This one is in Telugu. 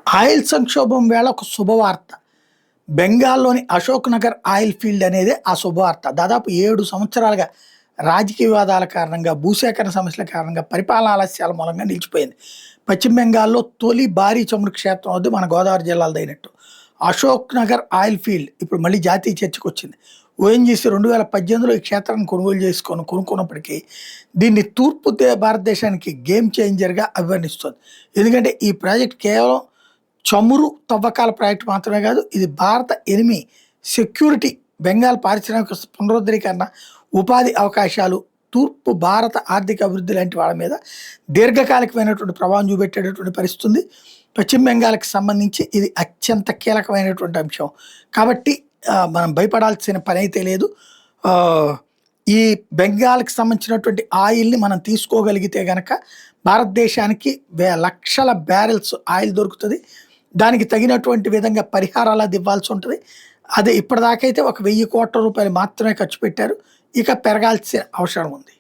ఆయిల్ సంక్షోభం వేళ ఒక శుభవార్త. బెంగాల్‌లోని అశోక్ నగర్ ఆయిల్ ఫీల్డ్ అనేదే ఆ శుభవార్త. దాదాపు 7 సంవత్సరాలుగా రాజకీయ వివాదాల కారణంగా, భూసేకరణ సమస్యల కారణంగా, పరిపాలనా ఆలస్యాల మూలంగా నిలిచిపోయింది. పశ్చిమ బెంగాల్‌లో తొలి భారీ చమురు క్షేత్రం అవుద్ది మన గోదావరి జిల్లాలదైనట్టు. అశోక్ నగర్ ఆయిల్ ఫీల్డ్ ఇప్పుడు మళ్ళీ జాతీయ చర్చకొచ్చింది. ఓఎన్‌జీసీ 2018లో ఈ క్షేత్రాన్ని కొనుగోలు కొనుక్కున్నప్పటికీ దీన్ని తూర్పు భారతదేశానికి గేమ్ చేంజర్‌గా అభివర్ణిస్తోంది. ఎందుకంటే ఈ ప్రాజెక్ట్ కేవలం చమురు తవ్వకాల ప్రాజెక్ట్ మాత్రమే కాదు. ఇది భారత ఎనిమి సెక్యూరిటీ, బెంగాల్ పారిశ్రామిక పునరుద్ధరీకరణ, ఉపాధి అవకాశాలు, తూర్పు భారత ఆర్థిక అభివృద్ధి లాంటి వాళ్ళ మీద దీర్ఘకాలికమైనటువంటి ప్రభావం చూపెట్టేటటువంటి పరిస్థితి ఉంది. పశ్చిమ బెంగాల్‌కి సంబంధించి ఇది అత్యంత కీలకమైనటువంటి అంశం. కాబట్టి మనం భయపడాల్సిన పనైతే లేదు. ఆహ్, ఈ బెంగాల్‌కి సంబంధించినటువంటి ఆయిల్‌ని మనం తీసుకోగలిగితే గనక భారతదేశానికి లక్షల బ్యారెల్స్ ఆయిల్ దొరుకుతది. దానికి తగినటువంటి విధంగా పరిహారాలు అది ఇవ్వాల్సి ఉంటది. అదే ఇప్పటిదాకైతే ఒక 1000 కోట్ల రూపాయలు మాత్రమే ఖర్చు పెట్టారు. ఇక పెరగాల్సిన అవసరం ఉంది.